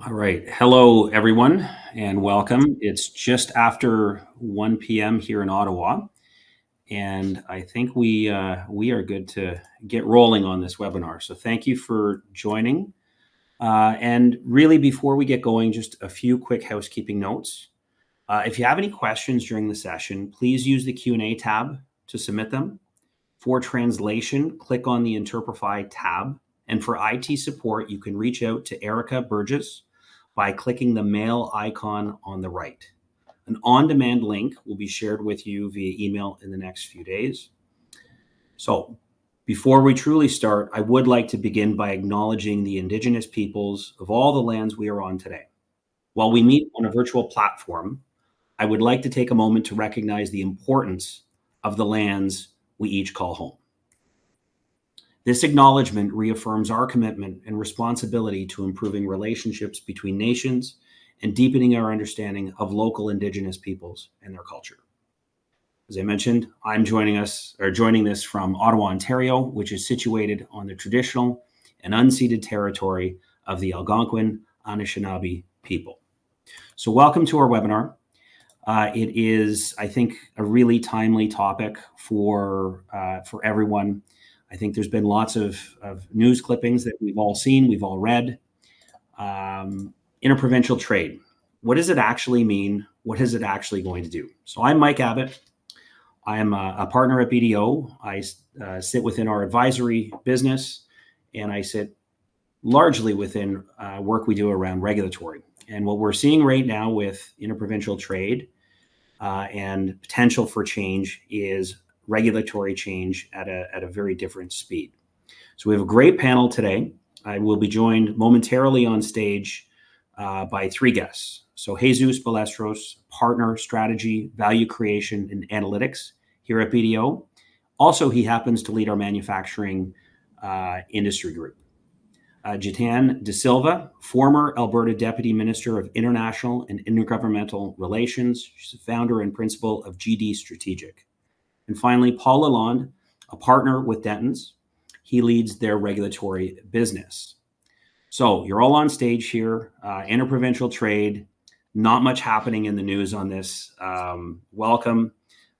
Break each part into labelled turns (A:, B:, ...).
A: All right. Hello, everyone, and welcome. It's just after 1 p.m. here in Ottawa, and I think we are good to get rolling on this webinar. So thank you for joining. And really, before we get going, just a few quick housekeeping notes. If you have any questions during the session, please use the Q&A tab to submit them. For translation, click on the Interprefy tab. And for IT support, you can reach out to Erica Burgess by clicking the mail icon on the right. An on-demand link will be shared with you via email in the next few days. So before we truly start, I would like to begin by acknowledging the Indigenous peoples of all the lands we are on today. While we meet on a virtual platform, I would like to take a moment to recognize the importance of the lands we each call home. This acknowledgement reaffirms our commitment and responsibility to improving relationships between nations and deepening our understanding of local Indigenous peoples and their culture. As I mentioned, I'm joining this from Ottawa, Ontario, which is situated on the traditional and unceded territory of the Algonquin Anishinaabe people. So welcome to our webinar. It is, I think, a really timely topic for everyone. I think there's been lots of news clippings that we've all seen, we've all read. Interprovincial trade. What does it actually mean? What is it actually going to do? So I'm Mike Abbott. I am a partner at BDO. I sit within our advisory business, and I sit largely within work we do around regulatory. And what we're seeing right now with interprovincial trade and potential for change is regulatory change at a very different speed. So we have a great panel today. I will be joined momentarily on stage by three guests. So Jesus Ballesteros, partner, strategy, value creation, and analytics here at BDO. Also, he happens to lead our manufacturing industry group. Jitan De Silva, former Alberta Deputy Minister of International and Intergovernmental Relations. She's the founder and principal of GD Strategic. And finally, Paul Lalonde, a partner with Dentons. He leads their regulatory business. So you're all on stage here, interprovincial trade, not much happening in the news on this. Welcome.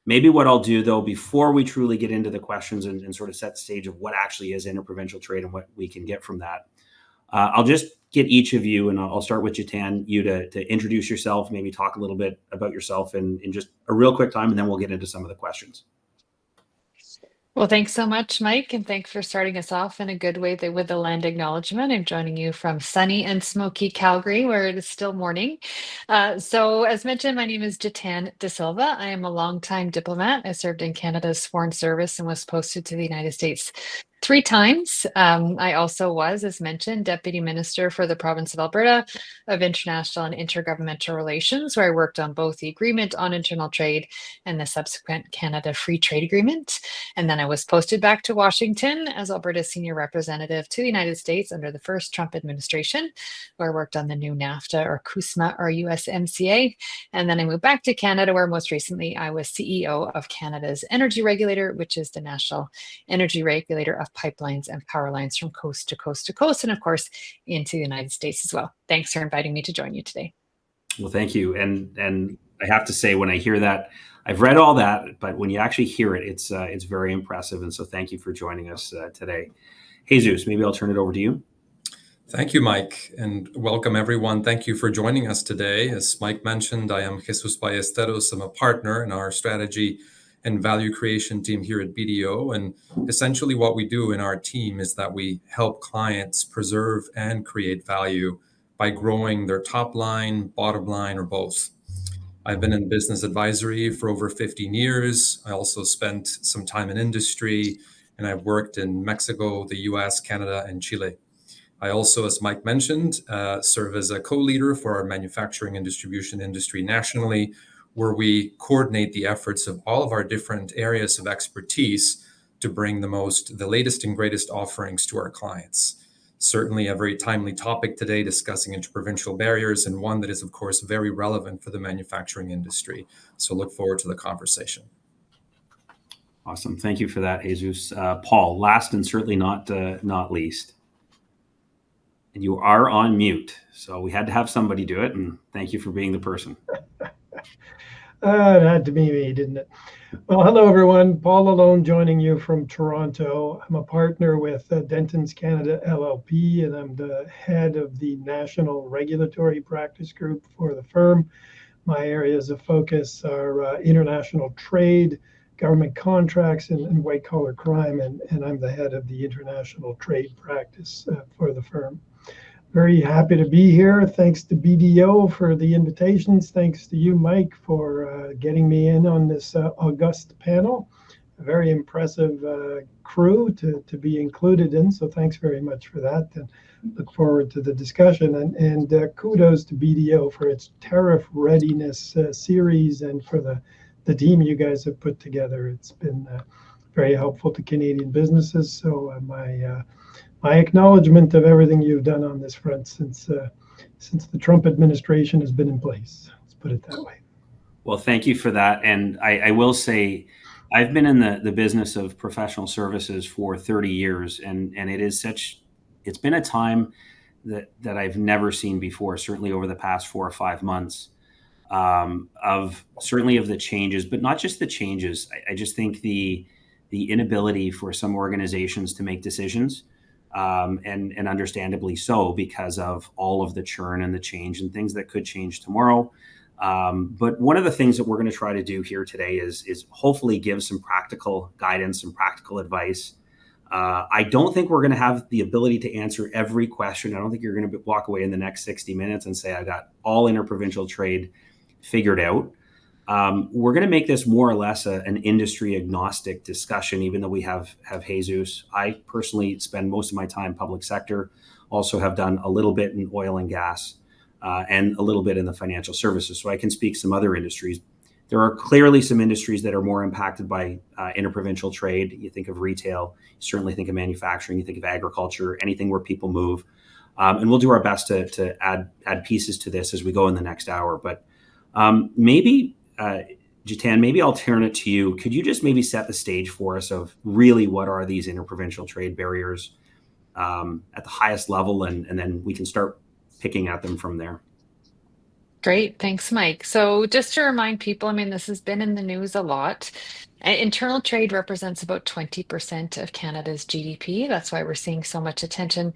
A: Maybe what I'll do, though, before we truly get into the questions and sort of set the stage of what actually is interprovincial trade and what we can get from that, I'll just get each of you, and I'll start with Jitan, you to introduce yourself, maybe talk a little bit about yourself in just a real quick time, and then we'll get into some of the questions.
B: Well, thanks so much, Mike, and thanks for starting us off in a good way with the land acknowledgement. I'm joining you from sunny and smoky Calgary, where it is still morning. So as mentioned, my name is Jitan De Silva. I am a longtime diplomat. I served in Canada's Foreign Service and was posted to the United States 3 times. I also was, as mentioned, Deputy Minister for the Province of Alberta of International and Intergovernmental Relations, where I worked on both the Agreement on Internal Trade and the subsequent Canada Free Trade Agreement. And then I was posted back to Washington as Alberta's Senior Representative to the United States under the first Trump administration, where I worked on the new NAFTA or CUSMA or USMCA. And then I moved back to Canada, where most recently I was CEO of Canada's energy regulator, which is the National Energy Regulator of pipelines and power lines from coast to coast to coast, and of course into the United States as well. Thanks for inviting me to join you today.
A: Well, thank you. And I have to say, when I hear that, I've read all that, but when you actually hear it, it's very impressive. And so thank you for joining us today. Jesus, maybe I'll turn it over to you.
C: Thank you, Mike, and welcome everyone. Thank you for joining us today. As Mike mentioned, I am Jesus Ballesteros. I'm a partner in our strategy and value creation team here at BDO. And essentially what we do in our team is that we help clients preserve and create value by growing their top line, bottom line, or both. I've been in business advisory for over 15 years. I also spent some time in industry, and I've worked in Mexico, the US, Canada, and Chile. I also, as Mike mentioned, serve as a co-leader for our manufacturing and distribution industry nationally, where we coordinate the efforts of all of our different areas of expertise to bring the latest and greatest offerings to our clients. Certainly a very timely topic today, discussing interprovincial barriers, and one that is, of course, very relevant for the manufacturing industry. So look forward to the conversation.
A: Awesome. Thank you for that, Jesus. Paul, last and certainly not least. You are on mute, so we had to have somebody do it, and thank you for being the person.
D: It had to be me, didn't it? Well, hello, everyone. Paul Lalone joining you from Toronto. I'm a partner with Dentons Canada LLP, and I'm the head of the National Regulatory Practice Group for the firm. My areas of focus are international trade, government contracts, and white-collar crime, and I'm the head of the international trade practice for the firm. Very happy to be here. Thanks to BDO for the invitations. Thanks to you, Mike, for getting me in on this august panel. A very impressive crew to be included in, so thanks very much for that. And look forward to the discussion. And kudos to BDO for its tariff readiness series and for the team you guys have put together. It's been very helpful to Canadian businesses. So my acknowledgement of everything you've done on this front since the Trump administration has been in place. Let's put it that way.
A: Well, thank you for that. And I will say, I've been in the business of professional services for 30 years, and it's been a time that I've never seen before, certainly over the past 4 or 5 months, of the changes, but not just the changes. I just think the inability for some organizations to make decisions, and understandably so, because of all of the churn and the change and things that could change tomorrow. But one of the things that we're going to try to do here today is hopefully give some practical guidance and practical advice. I don't think we're going to have the ability to answer every question. I don't think you're going to walk away in the next 60 minutes and say, I got all interprovincial trade figured out. We're going to make this more or less an industry agnostic discussion, even though we have Jesus. I personally spend most of my time public sector, also have done a little bit in oil and gas, and a little bit in the financial services. So I can speak some other industries. There are clearly some industries that are more impacted by interprovincial trade. You think of retail, you certainly think of manufacturing, you think of agriculture, anything where people move. And we'll do our best to add pieces to this as we go in the next hour. But maybe, Jitan, maybe I'll turn it to you. Could you just maybe set the stage for us of really what are these interprovincial trade barriers at the highest level, and then we can start picking at them from there.
B: Great. Thanks, Mike. So just to remind people, I mean, this has been in the news a lot. Internal trade represents about 20% of Canada's GDP. That's why we're seeing so much attention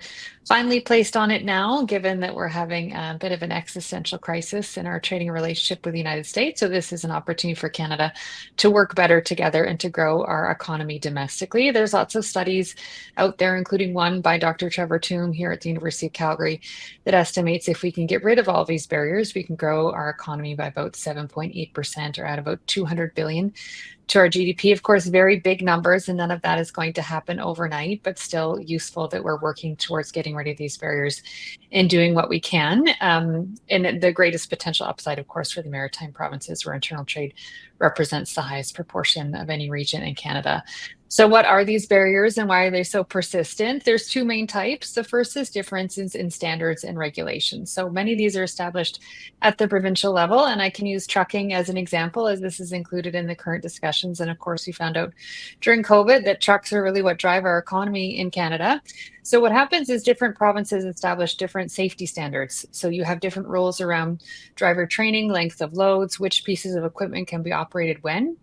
B: finally placed on it now, given that we're having a bit of an existential crisis in our trading relationship with the United States. So this is an opportunity for Canada to work better together and to grow our economy domestically. There's lots of studies out there, including one by Dr. Trevor Tombe here at the University of Calgary, that estimates if we can get rid of all these barriers, we can grow our economy by about 7.8%, or add about $200 billion to our GDP. Of course, very big numbers, and none of that is going to happen overnight, but still useful that we're working towards getting rid of these barriers and doing what we can. And the greatest potential upside, of course, for the maritime provinces, where internal trade represents the highest proportion of any region in Canada. So what are these barriers and why are they so persistent? There's two main types. The first is differences in standards and regulations. So many of these are established at the provincial level, and I can use trucking as an example, as this is included in the current discussions. And of course, we found out during COVID that trucks are really what drive our economy in Canada. So what happens is different provinces establish different safety standards. So you have different rules around driver training, length of loads, which pieces of equipment can be operated when.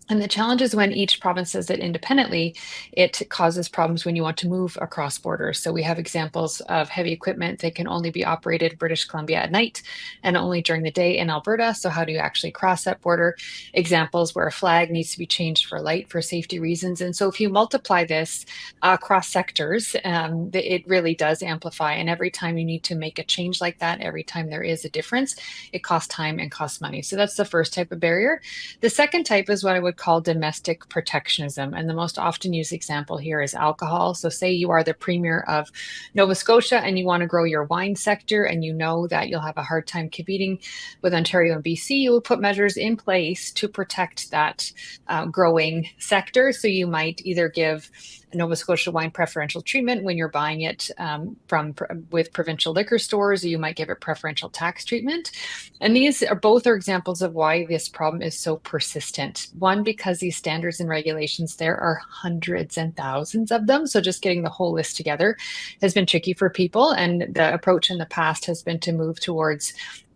B: And the challenge is when each province does it independently, it causes problems when you want to move across borders. So we have examples of heavy equipment that can only be operated in British Columbia at night and only during the day in Alberta. So how do you actually cross that border? Examples where a flag needs to be changed for light for safety reasons. And so if you multiply this across sectors, it really does amplify. And every time you need to make a change like that, every time there is a difference, it costs time and costs money. So that's the first type of barrier. The second type is what I would call domestic protectionism. And the most often used example here is alcohol. So say you are the Premier of Nova Scotia and you want to grow your wine sector, and you know that you'll have a hard time competing with Ontario and BC, you will put measures in place to protect that growing sector. So you might either give Nova Scotia wine preferential treatment when you're buying it with provincial liquor stores, or you might give it preferential tax treatment. And these are both examples of why this problem is so persistent. One, because these standards and regulations, there are hundreds and thousands of them. So just getting the whole list together has been tricky for people. And the approach in the past has been to move towards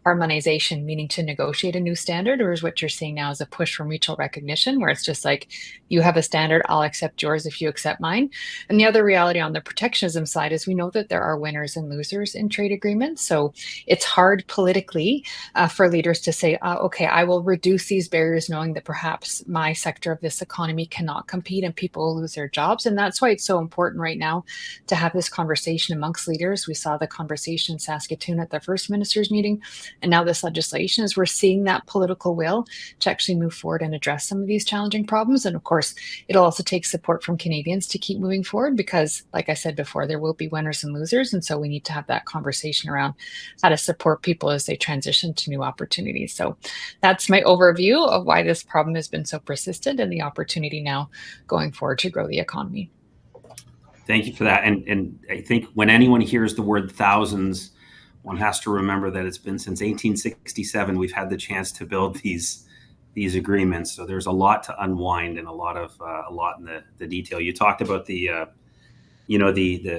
B: harmonization, meaning to negotiate a new standard, or is what you're seeing now is a push for mutual recognition, where it's just like, you have a standard, I'll accept yours if you accept mine. And the other reality on the protectionism side is we know that there are winners and losers in trade agreements. So it's hard politically for leaders to say, okay, I will reduce these barriers, knowing that perhaps my sector of this economy cannot compete and people will lose their jobs. And that's why it's so important right now to have this conversation amongst leaders. We saw the conversation in Saskatoon at the First Minister's meeting. And now this legislation is we're seeing that political will to actually move forward and address some of these challenging problems. And of course, it'll also take support from Canadians to keep moving forward because, like I said before, there will be winners and losers. And so we need to have that conversation around how to support people as they transition to new opportunities. So that's my overview of why this problem has been so persistent and the opportunity now going forward to grow the economy.
A: Thank you for that. And I think when anyone hears the word thousands, one has to remember that it's been since 1867 we've had the chance to build these agreements. So there's a lot to unwind and a lot in the detail. You talked about the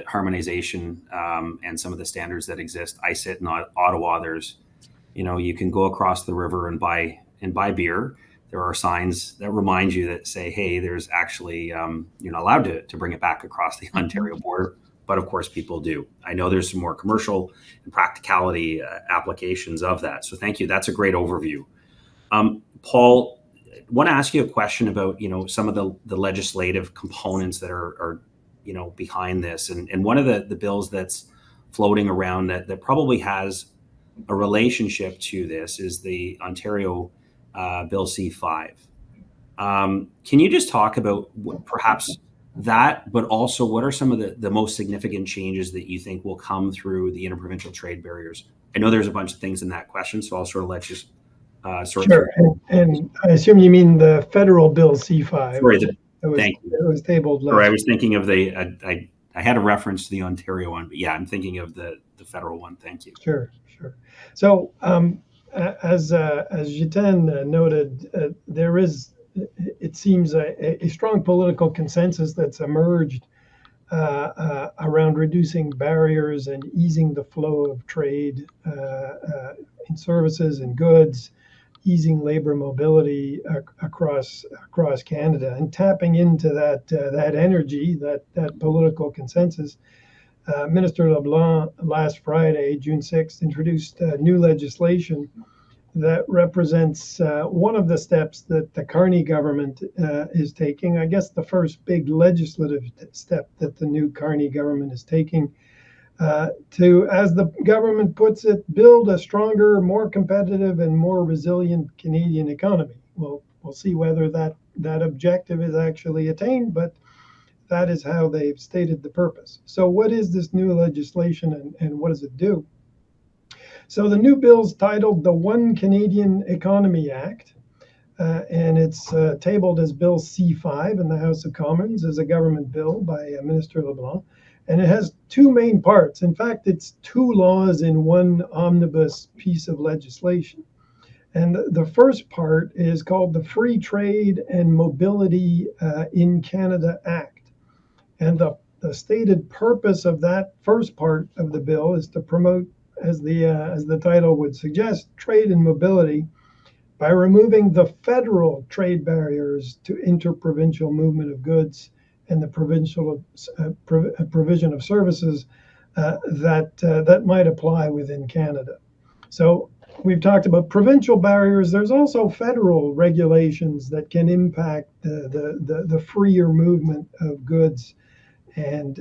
A: harmonization and some of the standards that exist. I sit in Ottawa. There's, you can go across the river and buy beer. There are signs that remind you that say, hey, there's actually you're not allowed to bring it back across the Ontario border. But of course, people do. I know there's some more commercial and practicality applications of that. So thank you. That's a great overview. Paul, I want to ask you a question about, some of the legislative components that are behind this. And one of the bills that's floating around that probably has a relationship to this is the Ontario Bill C5. Can you just talk about perhaps that, but also what are some of the most significant changes that you think will come through the interprovincial trade barriers? I know there's a bunch of things in that question, so I'll sort of let you sort
D: Sure. And I assume you mean the federal Bill C5.
A: Sorry,
D: thank you. It was tabled last.
A: Sorry, I was thinking of I had a reference to the Ontario one, but yeah, I'm thinking of the federal one. Thank you.
D: Sure. So as Jitin noted, there is, it seems, a strong political consensus that's emerged around reducing barriers and easing the flow of trade in services and goods, easing labor mobility across Canada, and tapping into that energy, that political consensus. Minister LeBlanc last Friday, June 6th, introduced new legislation that represents one of the steps that the Carney government is taking. I guess the first big legislative step that the new Carney government is taking to, as the government puts it, build a stronger, more competitive, and more resilient Canadian economy. We'll see whether that objective is actually attained, but that is how they've stated the purpose. So what is this new legislation and what does it do? So the new bill's titled the One Canadian Economy Act, and it's tabled as Bill C5 in the House of Commons as a government bill by Minister LeBlanc. And it has two main parts. In fact, it's two laws in one omnibus piece of legislation. And the first part is called the Free Trade and Mobility in Canada Act. And the stated purpose of that first part of the bill is to promote, as the title would suggest, trade and mobility by removing the federal trade barriers to interprovincial movement of goods and the provincial provision of services that might apply within Canada. So we've talked about provincial barriers. There's also federal regulations that can impact the freer movement of goods and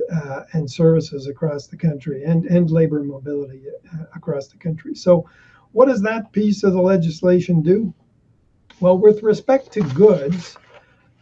D: services across the country and labor mobility across the country. So what does that piece of the legislation do? Well, with respect to goods,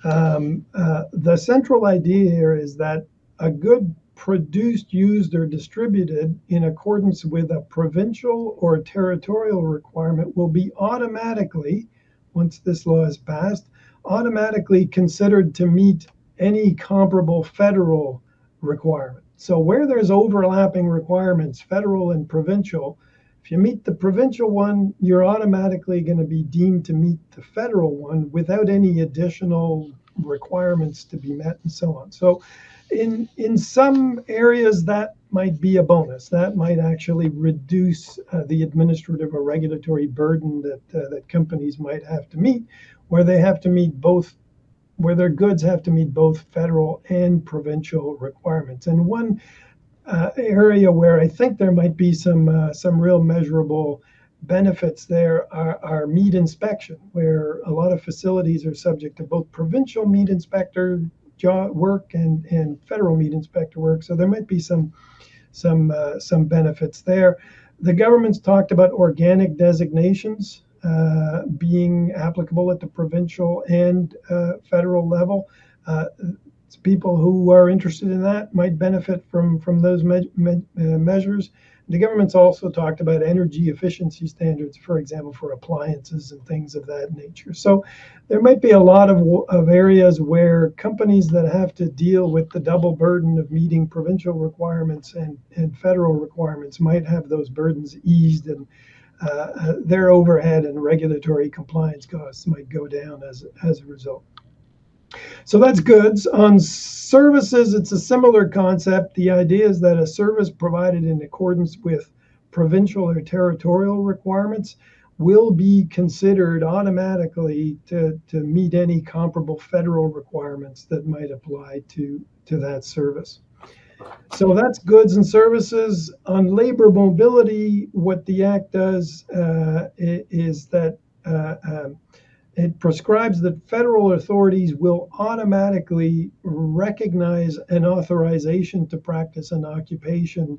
D: the central idea here is that a good produced, used, or distributed in accordance with a provincial or territorial requirement will be automatically, once this law is passed, automatically considered to meet any comparable federal requirement. So where there's overlapping requirements, federal and provincial, if you meet the provincial one, you're automatically going to be deemed to meet the federal one without any additional requirements to be met and so on. So in some areas that might be a bonus. That might actually reduce the administrative or regulatory burden that companies might have to meet, where they have to meet both, where their goods have to meet both federal and provincial requirements. And one area where I think there might be some real measurable benefits there are meat inspection, where a lot of facilities are subject to both provincial meat inspector work and federal meat inspector work. So there might be some benefits there. The government's talked about organic designations being applicable at the provincial and federal level. People who are interested in that might benefit from those measures. The government's also talked about energy efficiency standards, for example, for appliances and things of that nature. So there might be a lot of areas where companies that have to deal with the double burden of meeting provincial requirements and federal requirements might have those burdens eased, and their overhead and regulatory compliance costs might go down as a result. So that's goods. On services, it's a similar concept. The idea is that a service provided in accordance with provincial or territorial requirements will be considered automatically to meet any comparable federal requirements that might apply to that service. So that's goods and services. On labor mobility, what the Act does is that it prescribes that federal authorities will automatically recognize an authorization to practice an occupation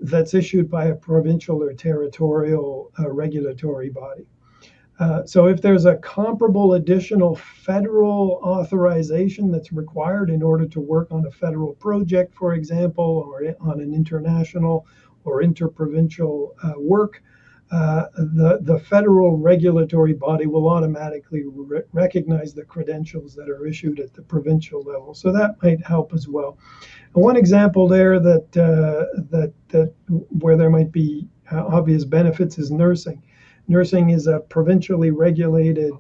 D: that's issued by a provincial or territorial regulatory body. So if there's a comparable additional federal authorization that's required in order to work on a federal project, for example, or on an international or interprovincial work, the federal regulatory body will automatically recognize the credentials that are issued at the provincial level. So that might help as well. And one example there that where there might be obvious benefits is nursing. Nursing is a provincially regulated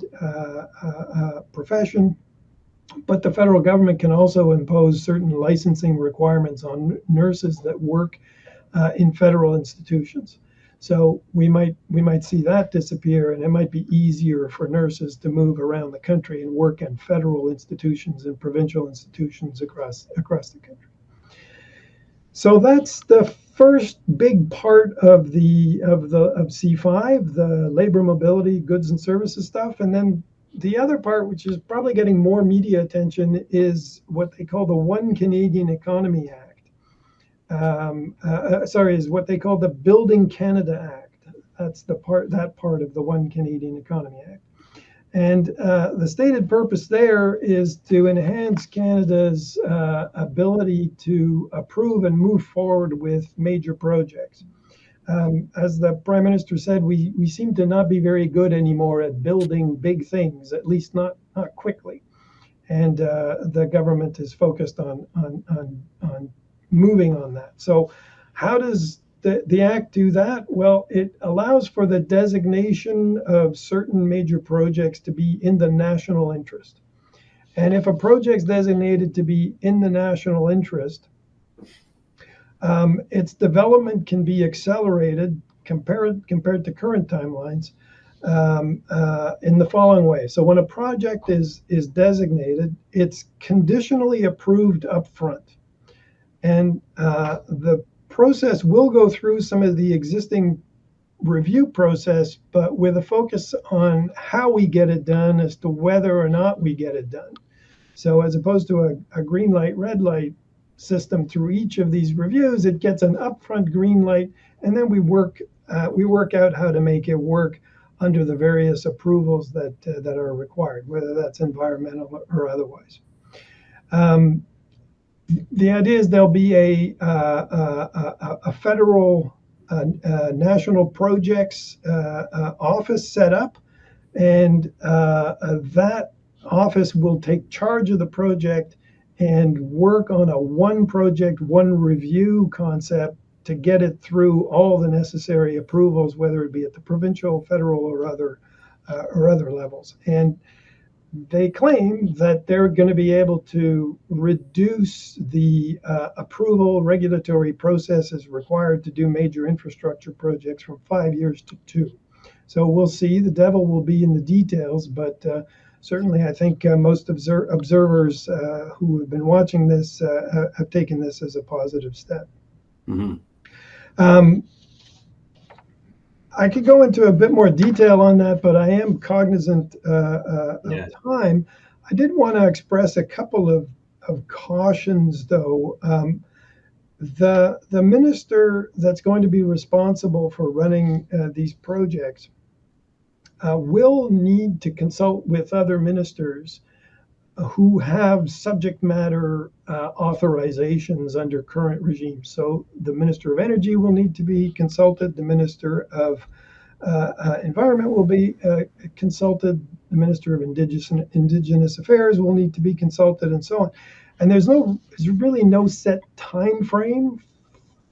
D: profession, but the federal government can also impose certain licensing requirements on nurses that work in federal institutions. So we might see that disappear, and it might be easier for nurses to move around the country and work in federal institutions and provincial institutions across the country. So that's the first big part of C5, the labor mobility, goods and services stuff, and then the other part, which is probably getting more media attention, is what they call the One Canadian Economy Act. Is what they call the Building Canada Act. That's that part of the One Canadian Economy Act. And the stated purpose there is to enhance Canada's ability to approve and move forward with major projects. As the Prime Minister said, we seem to not be very good anymore at building big things, at least not quickly. And the government is focused on moving on that. So how does the Act do that? Well, it allows for the designation of certain major projects to be in the national interest. And if a project's designated to be in the national interest, its development can be accelerated compared to current timelines in the following way. So when a project is designated, it's conditionally approved up front. And the process will go through some of the existing review process, but with a focus on how we get it done as to whether or not we get it done. So as opposed to a green light, red light system through each of these reviews, it gets an upfront green light, and then we work out how to make it work under the various approvals that are required, whether that's environmental or otherwise. The idea is there'll be a federal national projects office set up, and that office will take charge of the project and work on a one project, one review concept to get it through all the necessary approvals, whether it be at the provincial, federal, or other levels. And they claim that they're going to be able to reduce the approval regulatory processes required to do major infrastructure projects from 5 years to 2. So we'll see. The devil will be in the details, but certainly I think most observers who have been watching this have taken this as a positive step.
A: Mm-hmm.
D: I could go into a bit more detail on that, but I am cognizant of time. I did want to express a couple of cautions, though. The minister that's going to be responsible for running these projects will need to consult with other ministers who have subject matter authorizations under current regimes. So the Minister of Energy will need to be consulted, the Minister of Environment will be consulted, the Minister of Indigenous Affairs will need to be consulted, and so on. And there's really no set time frame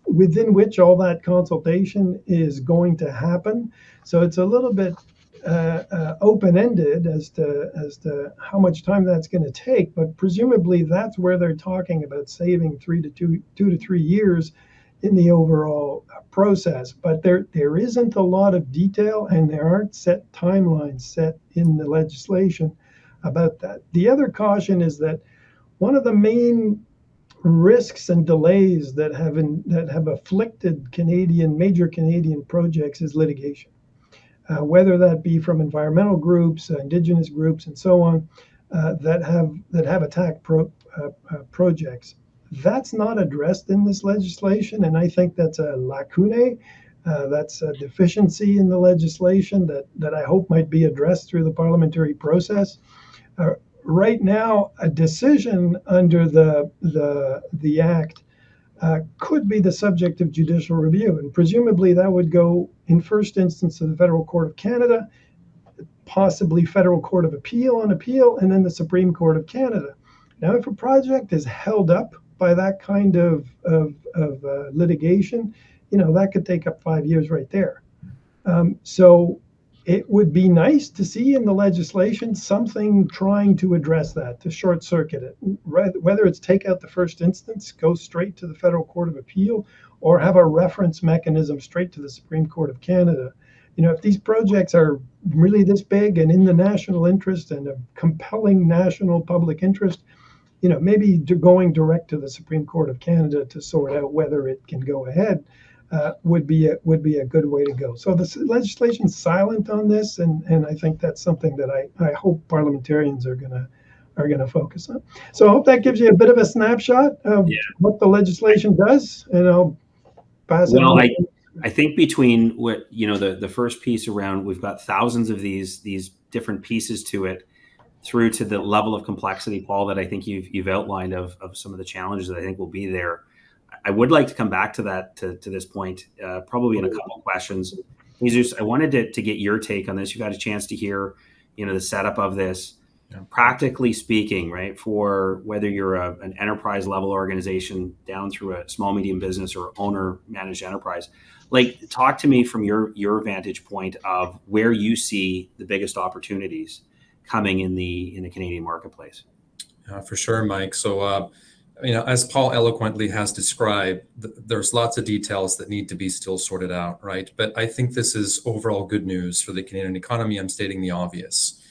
D: within which all that consultation is going to happen. So it's a little bit open-ended as to how much time that's going to take, but presumably that's where they're talking about saving 2 to 3 years in the overall process. But there isn't a lot of detail, and there aren't set timelines set in the legislation about that. The other caution is that one of the main risks and delays that have afflicted major Canadian projects is litigation. Whether that be from environmental groups, Indigenous groups, and so on, that have attacked projects. That's not addressed in this legislation, and I think that's a lacune. That's a deficiency in the legislation that I hope might be addressed through the parliamentary process. Right now, a decision under the Act could be the subject of judicial review, and presumably that would go in first instance to the Federal Court of Canada, possibly Federal Court of Appeal on appeal, and then the Supreme Court of Canada. Now, if a project is held up by that kind of litigation, that could take up 5 years right there. So it would be nice to see in the legislation something trying to address that, to short circuit it, whether it's take out the first instance, go straight to the Federal Court of Appeal, or have a reference mechanism straight to the Supreme Court of Canada. If these projects are really this big and in the national interest and a compelling national public interest, maybe going direct to the Supreme Court of Canada to sort out whether it can go ahead would be a good way to go. So the legislation's silent on this, and I think that's something that I hope parliamentarians are gonna focus on. So I hope that gives you a bit of a snapshot of what the legislation does, and I'll pass it on.
A: I think between what the first piece around, we've got thousands of these different pieces to it, through to the level of complexity, Paul, that I think you've outlined of some of the challenges that I think will be there. I would like to come back to that to this point, probably in a couple of questions. Jesus, I wanted to get your take on this. You've got a chance to hear, the setup of this. Yeah. Practically speaking, right, for whether you're an enterprise level organization down through a small, medium business or owner managed enterprise, talk to me from your vantage point of where you see the biggest opportunities coming in the Canadian marketplace.
C: For sure, Mike. So, as Paul eloquently has described, there's lots of details that need to be still sorted out, right? But I think this is overall good news for the Canadian economy. I'm stating the obvious.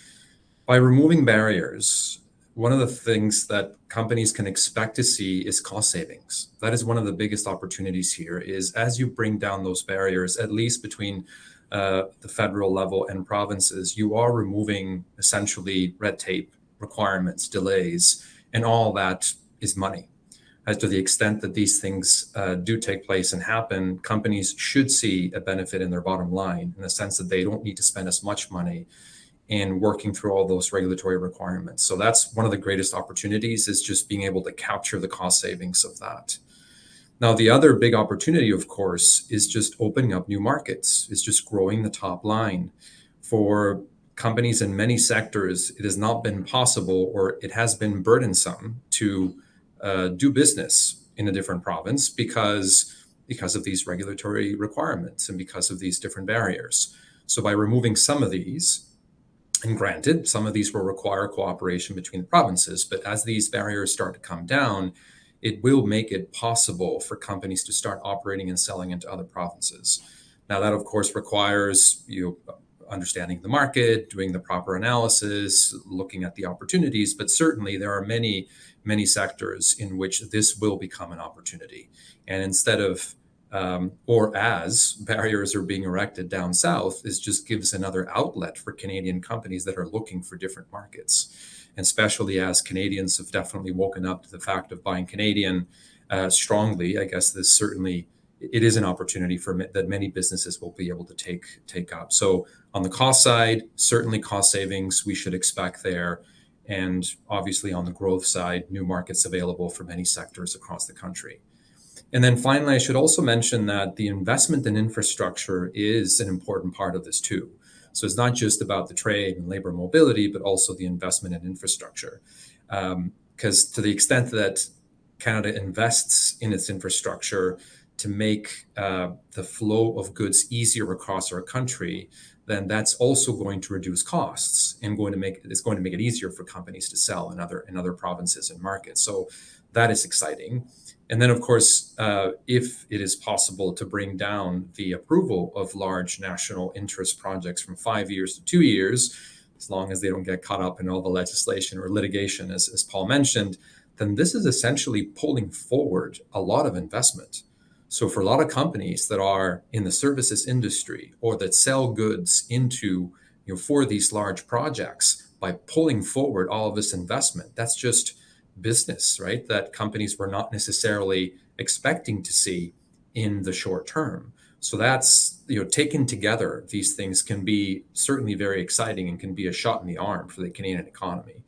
C: By removing barriers, one of the things that companies can expect to see is cost savings. That is one of the biggest opportunities here, is as you bring down those barriers, at least between the federal level and provinces, you are removing essentially red tape, requirements, delays, and all that is money. As to the extent that these things do take place and happen, companies should see a benefit in their bottom line, in the sense that they don't need to spend as much money in working through all those regulatory requirements. So that's one of the greatest opportunities, is just being able to capture the cost savings of that. Now, the other big opportunity, of course, is just opening up new markets. It's just growing the top line. For companies in many sectors, it has not been possible, or it has been burdensome to do business in a different province because of these regulatory requirements and because of these different barriers. So by removing some of these, and granted, some of these will require cooperation between the provinces, but as these barriers start to come down, it will make it possible for companies to start operating and selling into other provinces. Now, that of course requires understanding the market, doing the proper analysis, looking at the opportunities, but certainly there are many, many sectors in which this will become an opportunity. And instead of or as barriers are being erected down south, this just gives another outlet for Canadian companies that are looking for different markets. And especially as Canadians have definitely woken up to the fact of buying Canadian strongly, I guess this certainly, it is an opportunity that many businesses will be able to take up. So on the cost side, certainly cost savings we should expect there. And obviously on the growth side, new markets available for many sectors across the country. And then finally, I should also mention that the investment in infrastructure is an important part of this too. So it's not just about the trade and labor mobility, but also the investment in infrastructure. Because to the extent that Canada invests in its infrastructure to make the flow of goods easier across our country, then that's also going to reduce costs and it's going to make it easier for companies to sell in other provinces and markets. So that is exciting. And then, of course, if it is possible to bring down the approval of large national interest projects from 5 years to 2 years, as long as they don't get caught up in all the legislation or litigation, as Paul mentioned, then this is essentially pulling forward a lot of investment. So for a lot of companies that are in the services industry or that sell goods into, for these large projects, by pulling forward all of this investment, that's just business, right? That companies were not necessarily expecting to see in the short term. So that's, taken together, these things can be certainly very exciting and can be a shot in the arm for the Canadian economy.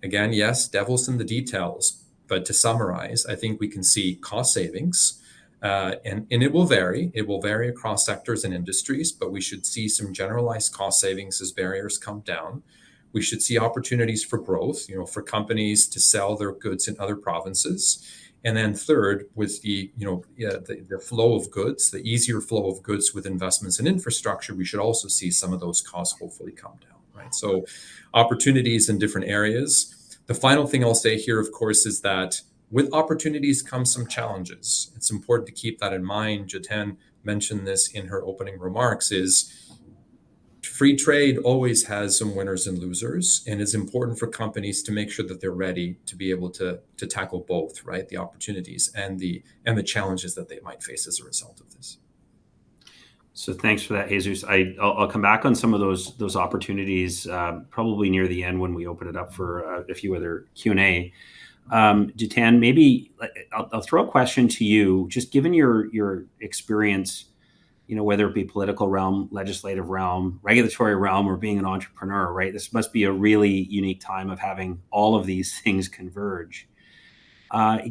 C: Again, yes, devil's in the details, but to summarize, I think we can see cost savings, and it will vary. It will vary across sectors and industries, but we should see some generalized cost savings as barriers come down. We should see opportunities for growth, for companies to sell their goods in other provinces. And then third, with the flow of goods, the easier flow of goods with investments in infrastructure, we should also see some of those costs hopefully come down, right? So opportunities in different areas. The final thing I'll say here, of course, is that with opportunities come some challenges. It's important to keep that in mind. Jiten mentioned this in her opening remarks, is free trade always has some winners and losers, and it's important for companies to make sure that they're ready to be able to tackle both, right? The opportunities and the challenges that they might face as a result of this.
A: So thanks for that, Jesus. I'll come back on some of those opportunities probably near the end when we open it up for a few other Q&A. Jiten, maybe I'll throw a question to you, just given your experience, whether it be political realm, legislative realm, regulatory realm, or being an entrepreneur, right? This must be a really unique time of having all of these things converge.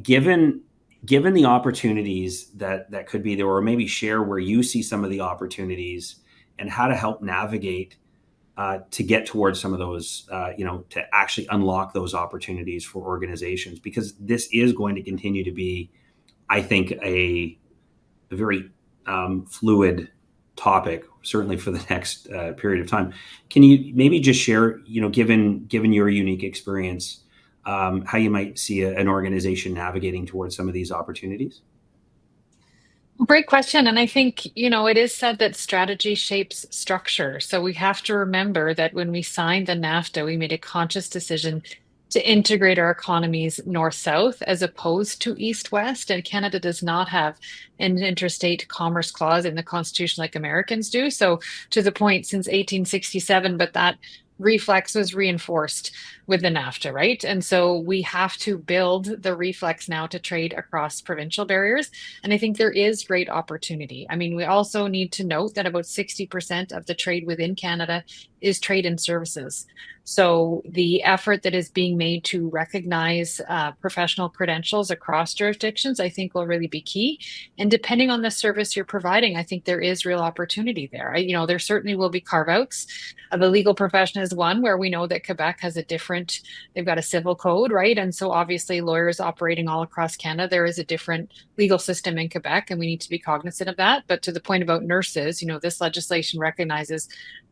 A: Given the opportunities that could be there, or maybe share where you see some of the opportunities and how to help navigate to get towards some of those, to actually unlock those opportunities for organizations, because this is going to continue to be, I think, a very fluid topic, certainly for the next period of time. Can you maybe just share, given your unique experience, how you might see an organization navigating towards some of these opportunities?
B: Great question. And I think, it is said that strategy shapes structure. So we have to remember that when we signed the NAFTA, we made a conscious decision to integrate our economies north-south as opposed to east-west. And Canada does not have an interstate commerce clause in the Constitution like Americans do. So to the point, since 1867, but that reflex was reinforced with the NAFTA, right? And so we have to build the reflex now to trade across provincial barriers. And I think there is great opportunity. I mean, we also need to note that about 60% of the trade within Canada is trade and services. So the effort that is being made to recognize professional credentials across jurisdictions, I think will really be key. And depending on the service you're providing, I think there is real opportunity there. There certainly will be carve outs. The legal profession is one where we know that Quebec has they've got a civil code, right? And so obviously lawyers operating all across Canada, there is a different legal system in Quebec, and we need to be cognizant of that. But to the point about nurses, this legislation recognizes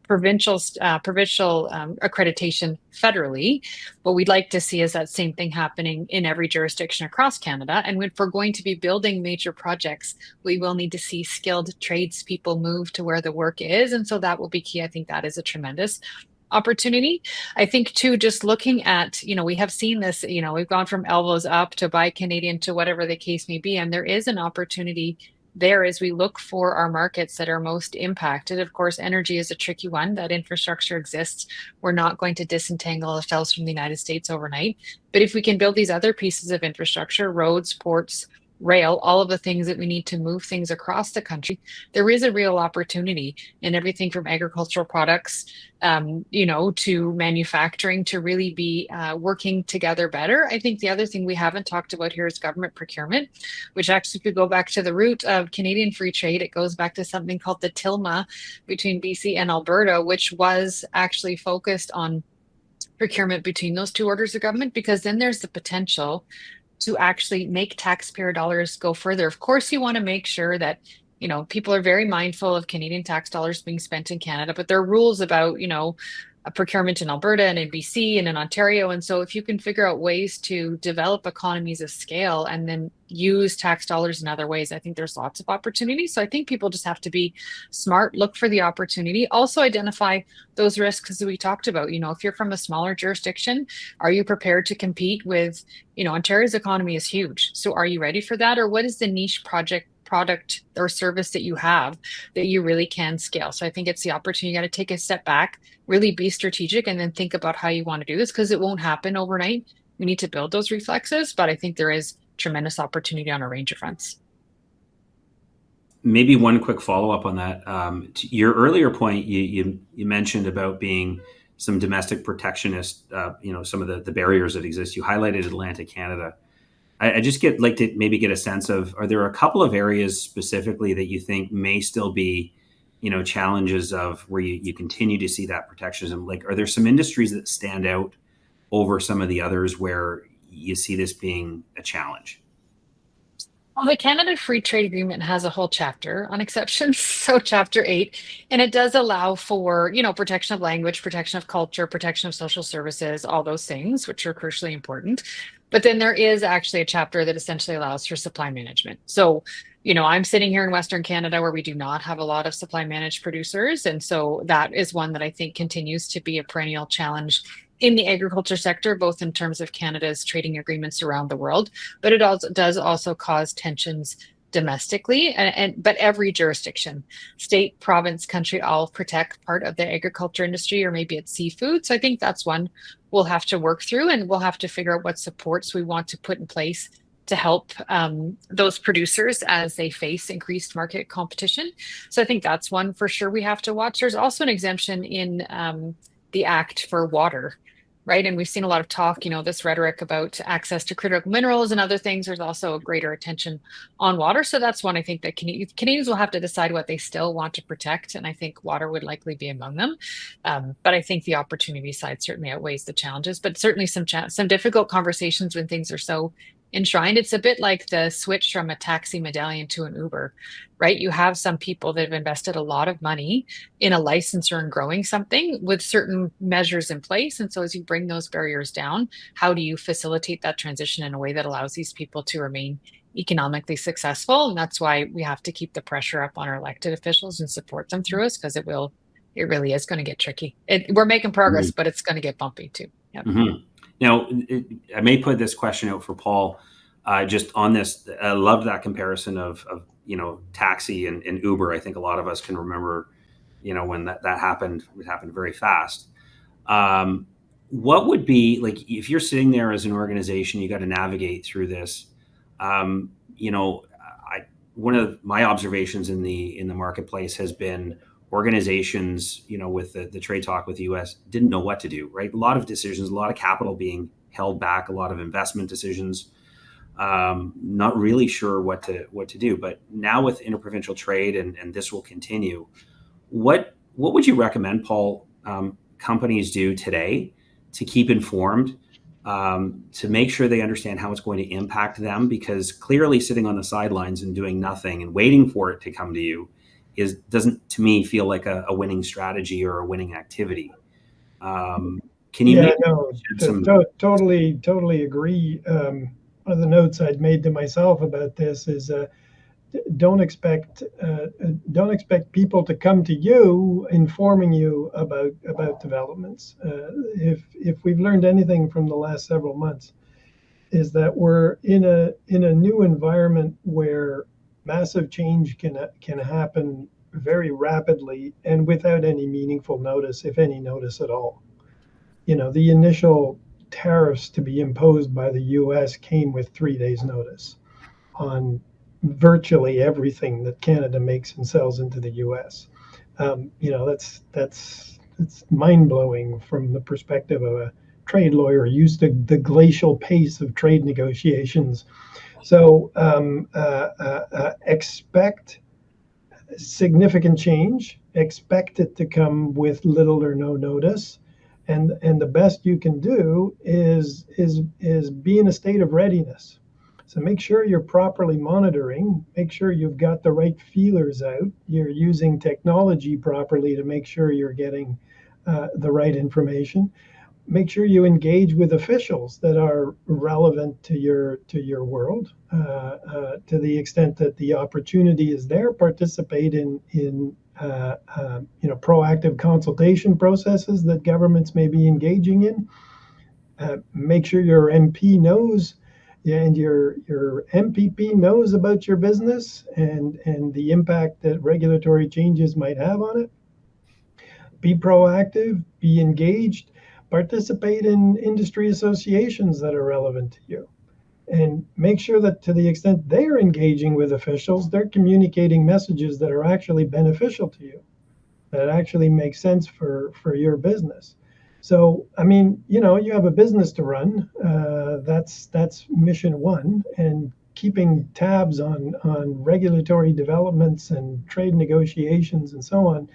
B: provincial accreditation federally. What we'd like to see is that same thing happening in every jurisdiction across Canada. And if we're going to be building major projects, we will need to see skilled tradespeople move to where the work is. And so that will be key. I think that is a tremendous opportunity. I think too, just looking at, we have seen this, we've gone from Elbows Up to Buy Canadian to whatever the case may be. And there is an opportunity there as we look for our markets that are most impacted. Of course, energy is a tricky one. That infrastructure exists. We're not going to disentangle ourselves from the United States overnight. But if we can build these other pieces of infrastructure, roads, ports, rail, all of the things that we need to move things across the country, there is a real opportunity in everything from agricultural products, to manufacturing to really be working together better. I think the other thing we haven't talked about here is government procurement, which actually could go back to the root of Canadian free trade. It goes back to something called the TILMA between BC and Alberta, which was actually focused on procurement between those two orders of government, because then there's the potential to actually make taxpayer dollars go further. Of course, you want to make sure that, people are very mindful of Canadian tax dollars being spent in Canada, but there are rules about, a procurement in Alberta and in BC and in Ontario. And so if you can figure out ways to develop economies of scale and then use tax dollars in other ways, I think there's lots of opportunities. So I think people just have to be smart, look for the opportunity, also identify those risks that we talked about. If you're from a smaller jurisdiction, are you prepared to compete with, Ontario's economy is huge. So are you ready for that? Or what is the niche product or service that you have that you really can scale? So I think it's the opportunity. You got to take a step back, really be strategic, and then think about how you want to do this, because it won't happen overnight. We need to build those reflexes, but I think there is tremendous opportunity on a range of fronts.
A: Maybe one quick follow-up on that. To your earlier point, you mentioned about being some domestic protectionist, some of the barriers that exist. You highlighted Atlantic Canada. I just like to maybe get a sense of, are there a couple of areas specifically that you think may still be, challenges of where you continue to see that protectionism? Like, are there some industries that stand out over some of the others where you see this being a challenge?
B: Well, the Canada Free Trade Agreement has a whole chapter on exceptions, so Chapter 8, and it does allow for, protection of language, protection of culture, protection of social services, all those things, which are crucially important. But then there is actually a chapter that essentially allows for supply management. So, I'm sitting here in Western Canada where we do not have a lot of supply managed producers. And so that is one that I think continues to be a perennial challenge in the agriculture sector, both in terms of Canada's trading agreements around the world, but it also does cause tensions domestically, but every jurisdiction, state, province, country, all protect part of the agriculture industry, or maybe it's seafood. So I think that's one we'll have to work through, and we'll have to figure out what supports we want to put in place to help those producers as they face increased market competition. So I think that's one for sure we have to watch. There's also an exemption in the Act for water, right? And we've seen a lot of talk, this rhetoric about access to critical minerals and other things. There's also a greater attention on water. So that's one I think that Canadians will have to decide what they still want to protect. And I think water would likely be among them. But I think the opportunity side certainly outweighs the challenges, but certainly some difficult conversations when things are so enshrined. It's a bit like the switch from a taxi medallion to an Uber, right? You have some people that have invested a lot of money in a licensor and growing something with certain measures in place. And so as you bring those barriers down, how do you facilitate that transition in a way that allows these people to remain economically successful? And that's why we have to keep the pressure up on our elected officials and support them through us, because it really is going to get tricky. We're making progress, but it's going to get bumpy too. Yep.
A: Mm-hmm. Now, I may put this question out for Paul, just on this. I love that comparison of taxi and Uber. I think a lot of us can remember, when that happened. It happened very fast. What would be, like, if you're sitting there as an organization, you got to navigate through this. One of my observations in the marketplace has been organizations, with the trade talk with the U.S. didn't know what to do, right? A lot of decisions, a lot of capital being held back, a lot of investment decisions, not really sure what to do. But now with interprovincial trade, and this will continue, what would you recommend, Paul, companies do today to keep informed, to make sure they understand how it's going to impact them? Because clearly sitting on the sidelines and doing nothing and waiting for it to come to you doesn't to me feel like a winning strategy or a winning activity. Can you
D: totally agree. One of the notes I'd made to myself about this is don't expect people to come to you informing you about developments. If we've learned anything from the last several months, is that we're in a new environment where massive change can happen very rapidly and without any meaningful notice, if any notice at all. The initial tariffs to be imposed by the U.S. came with 3 days notice on virtually everything that Canada makes and sells into the U.S. That's mind-blowing from the perspective of a trade lawyer used to the glacial pace of trade negotiations. So expect significant change, expect it to come with little or no notice. And the best you can do is be in a state of readiness. So make sure you're properly monitoring, make sure you've got the right feelers out, you're using technology properly to make sure you're getting the right information. Make sure you engage with officials that are relevant to your world. To the extent that the opportunity is there, participate in proactive consultation processes that governments may be engaging in. Make sure your MP knows and your MPP knows about your business and the impact that regulatory changes might have on it. Be proactive, be engaged, participate in industry associations that are relevant to you. And make sure that to the extent they're engaging with officials, they're communicating messages that are actually beneficial to you, that actually make sense for your business. So, you have a business to run. That's mission one. And keeping tabs on regulatory developments and trade negotiations and so on,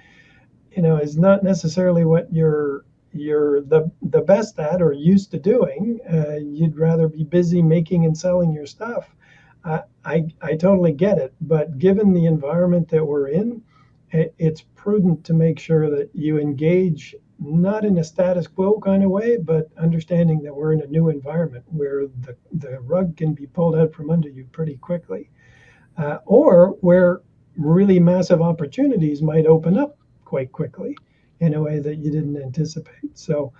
D: is not necessarily what you're the best at or used to doing. You'd rather be busy making and selling your stuff. I totally get it. But given the environment that we're in, it's prudent to make sure that you engage not in a status quo kind of way, but understanding that we're in a new environment where the rug can be pulled out from under you pretty quickly, or where really massive opportunities might open up quite quickly in a way that you didn't anticipate. So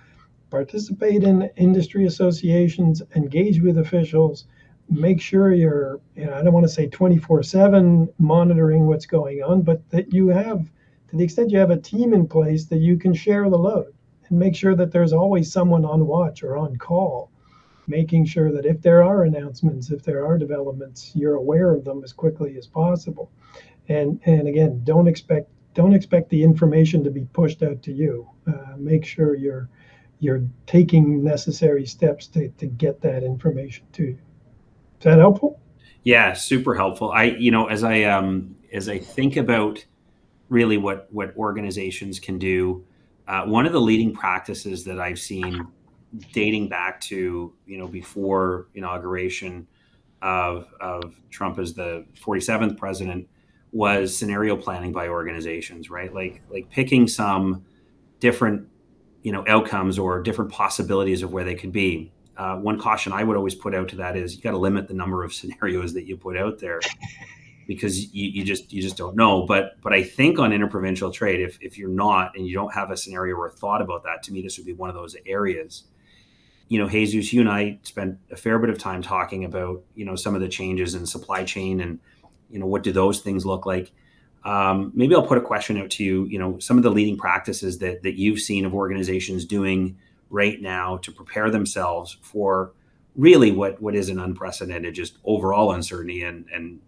D: participate in industry associations, engage with officials, make sure you're, I don't want to say 24/7 monitoring what's going on, but that you have, to the extent you have a team in place, that you can share the load and make sure that there's always someone on watch or on call, making sure that if there are announcements, if there are developments, you're aware of them as quickly as possible. And again, don't expect the information to be pushed out to you. Make sure you're taking necessary steps to get that information to you. Is that helpful?
A: Yeah, super helpful. As I think about really what organizations can do, one of the leading practices that I've seen dating back to before inauguration of Trump as the 47th president was scenario planning by organizations, right? Like picking some different outcomes or different possibilities of where they could be. One caution I would always put out to that is you got to limit the number of scenarios that you put out there, because you just don't know. But I think on interprovincial trade, if you're not and you don't have a scenario or a thought about that, to me this would be one of those areas. Jesus, you and I spent a fair bit of time talking about some of the changes in supply chain and what do those things look like. Maybe I'll put a question out to you. Some of the leading practices that you've seen of organizations doing right now to prepare themselves for really what is an unprecedented just overall uncertainty and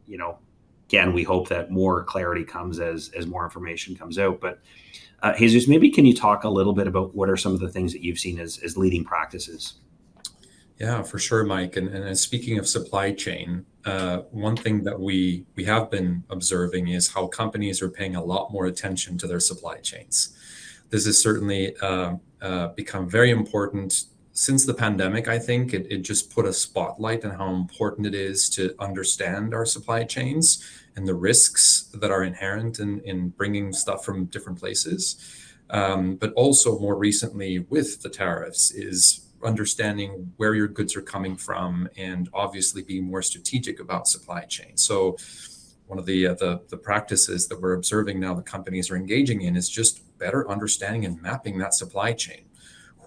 A: again, we hope that more clarity comes as more information comes out. But Jesus, maybe can you talk a little bit about what are some of the things that you've seen as leading practices?
C: Yeah, for sure, Mike. And speaking of supply chain, one thing that we have been observing is how companies are paying a lot more attention to their supply chains. This has certainly become very important since the pandemic. I think it just put a spotlight on how important it is to understand our supply chains and the risks that are inherent in bringing stuff from different places. But also more recently with the tariffs is understanding where your goods are coming from and obviously being more strategic about supply chain. So one of the practices that we're observing now that companies are engaging in is just better understanding and mapping that supply chain.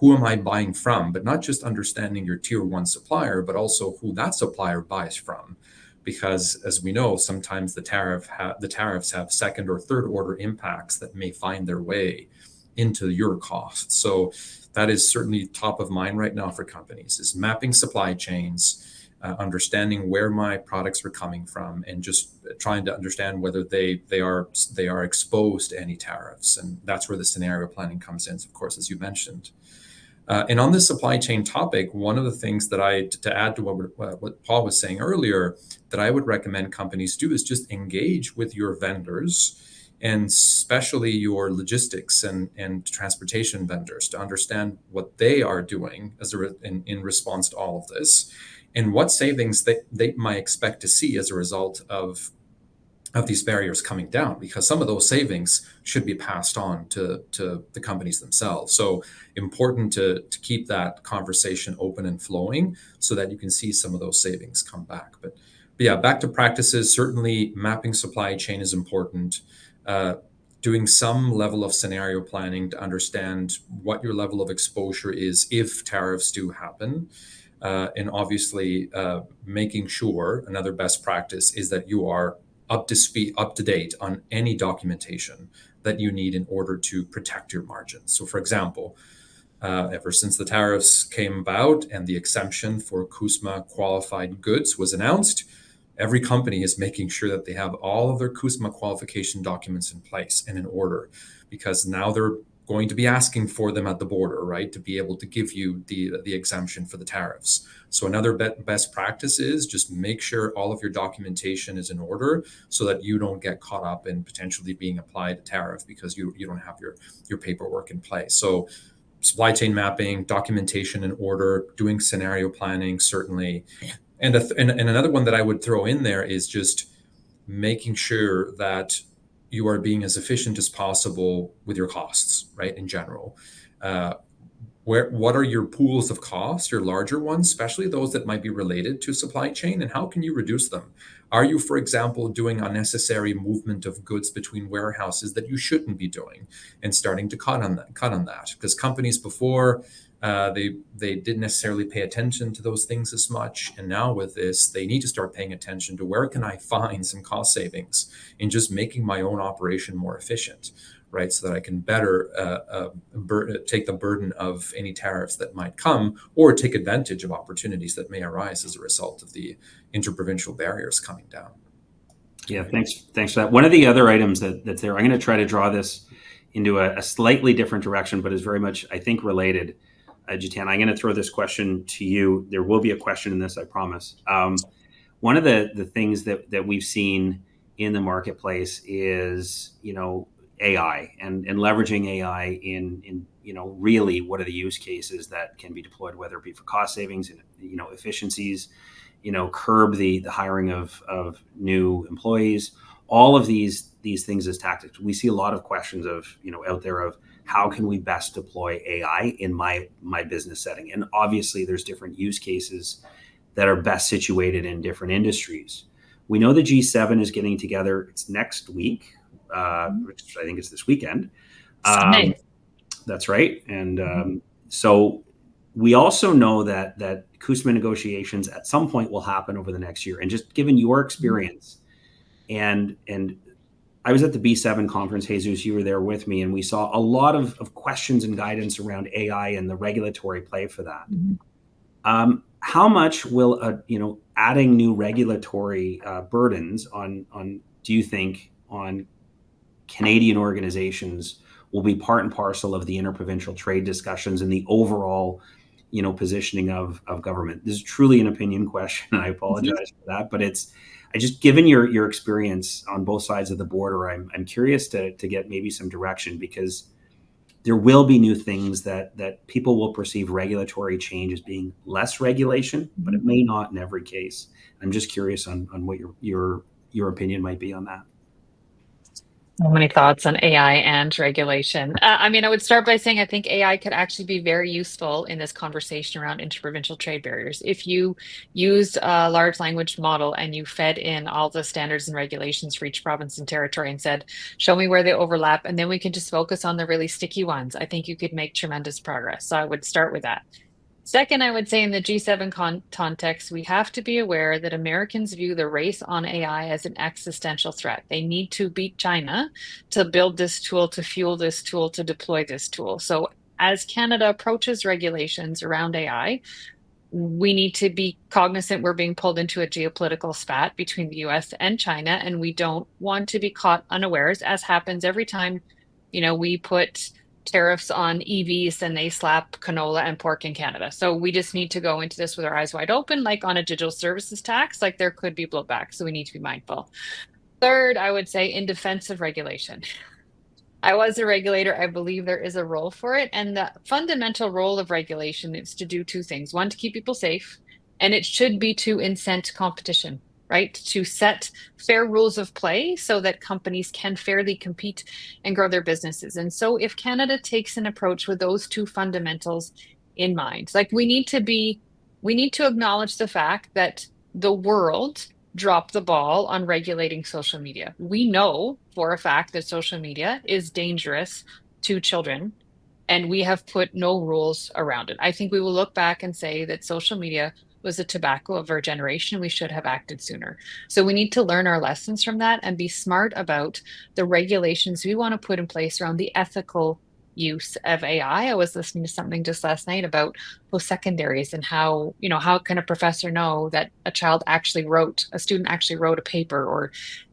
C: Who am I buying from? But not just understanding your tier one supplier, but also who that supplier buys from. Because as we know, sometimes the tariffs have second or third order impacts that may find their way into your costs. So that is certainly top of mind right now for companies, is mapping supply chains, understanding where my products are coming from, and just trying to understand whether they are exposed to any tariffs. And that's where the scenario planning comes in, of course, as you mentioned. And on this supply chain topic, one of the things that to add to what Paul was saying earlier, that I would recommend companies do is just engage with your vendors, and especially your logistics and transportation vendors, to understand what they are doing in response to all of this, and what savings they might expect to see as a result of these barriers coming down, because some of those savings should be passed on to the companies themselves. So important to keep that conversation open and flowing so that you can see some of those savings come back. But yeah, back to practices, certainly mapping supply chain is important. Doing some level of scenario planning to understand what your level of exposure is if tariffs do happen. And obviously making sure, another best practice is that you are up to date on any documentation that you need in order to protect your margins. So for example, ever since the tariffs came about and the exemption for CUSMA qualified goods was announced, every company is making sure that they have all of their CUSMA qualification documents in place and in order, because now they're going to be asking for them at the border, right, to be able to give you the exemption for the tariffs. So another best practice is just make sure all of your documentation is in order so that you don't get caught up in potentially being applied a tariff because you don't have your paperwork in place. So supply chain mapping, documentation in order, doing scenario planning, certainly. And another one that I would throw in there is just making sure that you are being as efficient as possible with your costs, right, in general. What are your pools of costs, your larger ones, especially those that might be related to supply chain, and how can you reduce them? Are you, for example, doing unnecessary movement of goods between warehouses that you shouldn't be doing, and starting to cut on that? Because companies before, they didn't necessarily pay attention to those things as much. And now with this, they need to start paying attention to where can I find some cost savings in just making my own operation more efficient, right? So that I can better take the burden of any tariffs that might come, or take advantage of opportunities that may arise as a result of the interprovincial barriers coming down.
A: Yeah, thanks for that. One of the other items that's there, I'm going to try to draw this into a slightly different direction, but is very much, I think, related. Jitan, I'm going to throw this question to you. There will be a question in this, I promise. One of the things that we've seen in the marketplace is, AI and leveraging AI in really what are the use cases that can be deployed, whether it be for cost savings and efficiencies, curb the hiring of new employees, all of these things as tactics. We see a lot of questions of out there of how can we best deploy AI in my business setting, and obviously there's different use cases that are best situated in different industries. We know the G7 is getting together. It's next week. Which I think is this weekend. That's right. And so we also know that CUSMA negotiations at some point will happen over the next year. And just given your experience, and I was at the B7 conference, Jesus, you were there with me, and we saw a lot of questions and guidance around AI and the regulatory play for that. How much will adding new regulatory burdens on do you think on Canadian organizations will be part and parcel of the interprovincial trade discussions and the overall positioning of government? This is truly an opinion question, and I apologize for that, but I just, given your experience on both sides of the border, I'm curious to get maybe some direction, because there will be new things that people will perceive regulatory change as being less regulation, but it may not in every case. I'm just curious on what your opinion might be on that.
B: So many thoughts on AI and regulation. I mean, I would start by saying I think AI could actually be very useful in this conversation around interprovincial trade barriers. If you used a large language model and you fed in all the standards and regulations for each province and territory and said, show me where they overlap, and then we can just focus on the really sticky ones, I think you could make tremendous progress. So I would start with that. Second, I would say in the G7 context, we have to be aware that Americans view the race on AI as an existential threat. They need to beat China to build this tool, to fuel this tool, to deploy this tool. So as Canada approaches regulations around AI, we need to be cognizant we're being pulled into a geopolitical spat between the US and China, and we don't want to be caught unawares, as happens every time, we put tariffs on EVs and they slap canola and pork in Canada. So we just need to go into this with our eyes wide open, like on a digital services tax, like there could be blowback. So we need to be mindful. Third, I would say in defense of regulation. I was a regulator. I believe there is a role for it. And the fundamental role of regulation is to do two things. One, to keep people safe, and it should be to incent competition, right? To set fair rules of play so that companies can fairly compete and grow their businesses. And so if Canada takes an approach with those two fundamentals in mind, like we need to acknowledge the fact that the world dropped the ball on regulating social media. We know for a fact that social media is dangerous to children, and we have put no rules around it. I think we will look back and say that social media was the tobacco of our generation. We should have acted sooner. So we need to learn our lessons from that and be smart about the regulations we want to put in place around the ethical use of AI. I was listening to something just last night about post-secondaries and how can a professor know that a student actually wrote a paper or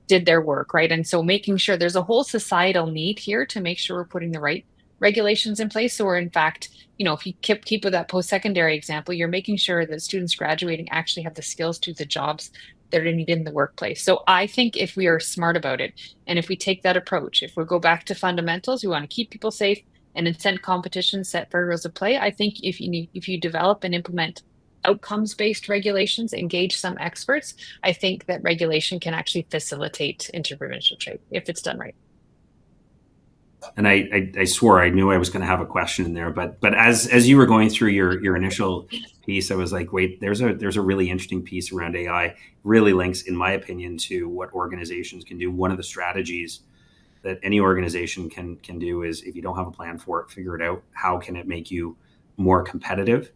B: did their work, right? And so making sure there's a whole societal need here to make sure we're putting the right regulations in place. So we're in fact, if you keep with that post-secondary example, you're making sure that students graduating actually have the skills to the jobs that are needed in the workplace. So I think if we are smart about it, and if we take that approach, if we go back to fundamentals, we want to keep people safe and incent competition, set fair rules of play. I think if you develop and implement outcomes-based regulations, engage some experts, I think that regulation can actually facilitate interprovincial trade if it's done right.
A: And I swore I knew I was going to have a question in there, but as you were going through your initial piece, I was like, wait, there's a really interesting piece around AI. Really links, in my opinion, to what organizations can do. One of the strategies that any organization can do is, if you don't have a plan for it, figure it out. How can it make you more competitive?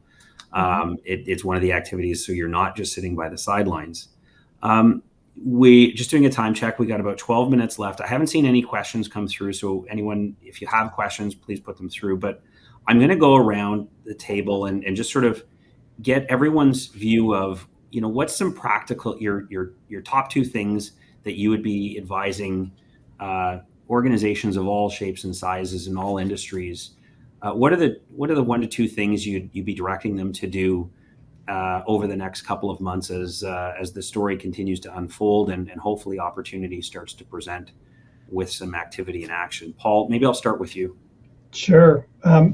A: It's one of the activities, so you're not just sitting by the sidelines. We just doing a time check. We got about 12 minutes left. I haven't seen any questions come through. So anyone, if you have questions, please put them through. But I'm going to go around the table and just sort of get everyone's view of, what's some practical, your top two things that you would be advising organizations of all shapes and sizes in all industries. What are the 1 to 2 things you'd be directing them to do over the next couple of months as the story continues to unfold and hopefully opportunity starts to present with some activity and action? Paul, maybe I'll start with you.
D: Sure.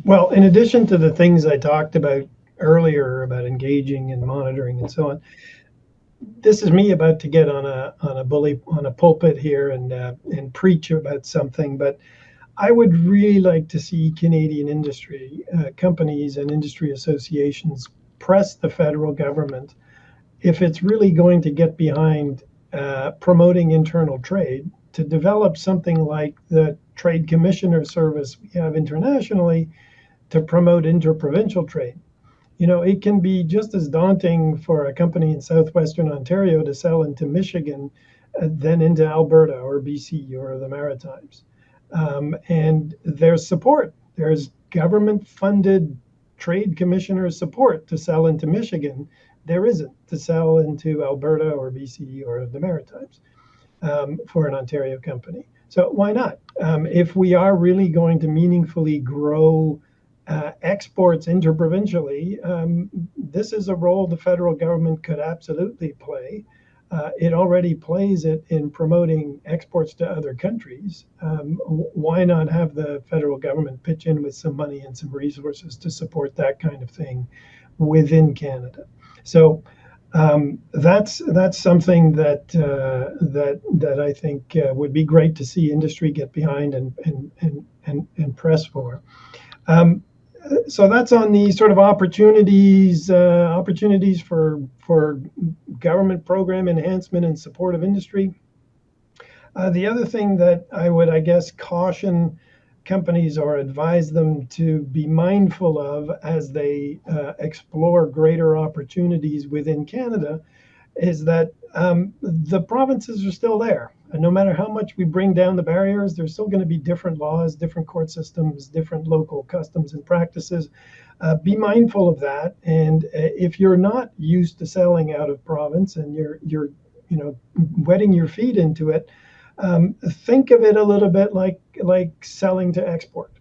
D: Well, in addition to the things I talked about earlier about engaging and monitoring and so on, this is me about to get on a pulpit here and preach about something, but I would really like to see Canadian industry companies and industry associations press the federal government, if it's really going to get behind promoting internal trade, to develop something like the Trade Commissioner Service we have internationally to promote interprovincial trade. It can be just as daunting for a company in southwestern Ontario to sell into Michigan than into Alberta or BC or the Maritimes. And there's support. There's government-funded trade commissioner's support to sell into Michigan, there isn't to sell into Alberta or BC or the Maritimes for an Ontario company. So why not? If we are really going to meaningfully grow exports interprovincially, this is a role the federal government could absolutely play. It already plays it in promoting exports to other countries. Why not have the federal government pitch in with some money and some resources to support that kind of thing within Canada? So that's something that I think would be great to see industry get behind and press for. So that's on the sort of opportunities for government program enhancement and support of industry. The other thing that I would, I guess, caution companies or advise them to be mindful of as they explore greater opportunities within Canada is that the provinces are still there. And no matter how much we bring down the barriers, there's still going to be different laws, different court systems, different local customs and practices. Be mindful of that. And if you're not used to selling out of province and you're wetting your feet into it, think of it a little bit like selling to export.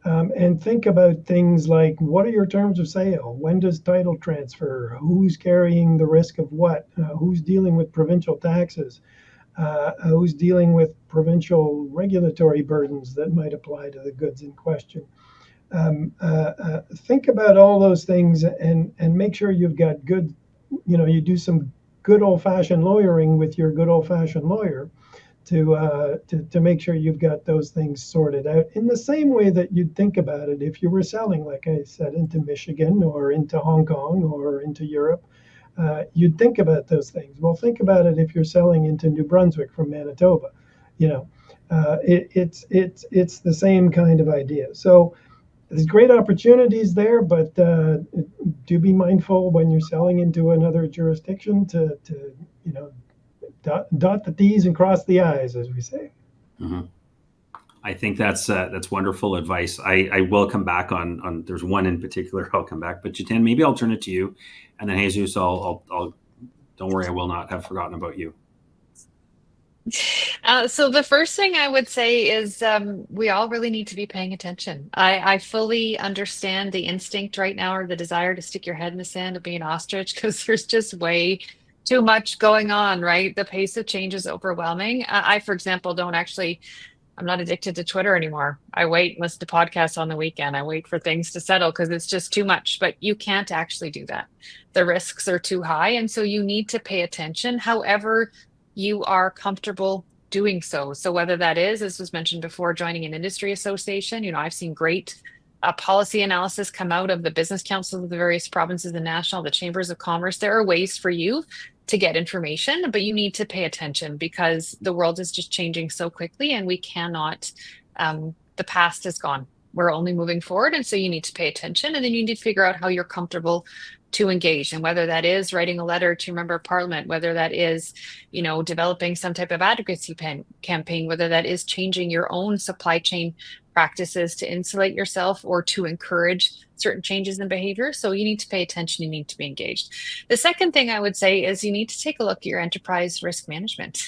D: And think about things like, what are your terms of sale? When does title transfer? Who's carrying the risk of what? Who's dealing with provincial taxes? Who's dealing with provincial regulatory burdens that might apply to the goods in question? Think about all those things and make sure you've got good, you do some good old-fashioned lawyering with your good old-fashioned lawyer to make sure you've got those things sorted out in the same way that you'd think about it if you were selling, like I said, into Michigan or into Hong Kong or into Europe. You'd think about those things. Well, think about it if you're selling into New Brunswick from Manitoba. It's the same kind of idea. So there's great opportunities there, but do be mindful when you're selling into another jurisdiction to dot the T's and cross the I's, as we say.
A: Mm-hmm. I think that's wonderful advice. I will come back on there's one in particular I'll come back, but Jitin, maybe I'll turn it to you, and then Jesus, I'll don't worry, I will not have forgotten about you.
B: So the first thing I would say is we all really need to be paying attention. I fully understand the instinct right now or the desire to stick your head in the sand and be an ostrich because there's just way too much going on, right? The pace of change is overwhelming. I, for example, I'm not addicted to Twitter anymore. I wait and listen to podcasts on the weekend. I wait for things to settle because it's just too much, but you can't actually do that. The risks are too high. And so you need to pay attention, however you are comfortable doing so. So whether that is, as was mentioned before, joining an industry association, I've seen great policy analysis come out of the business councils of the various provinces, the national, the chambers of commerce. There are ways for you to get information, but you need to pay attention because the world is just changing so quickly and we cannot, the past is gone. We're only moving forward. And so you need to pay attention, and then you need to figure out how you're comfortable to engage, and whether that is writing a letter to a member of parliament, whether that is, developing some type of advocacy campaign, whether that is changing your own supply chain practices to insulate yourself or to encourage certain changes in behavior. So you need to pay attention, you need to be engaged. The second thing I would say is you need to take a look at your enterprise risk management.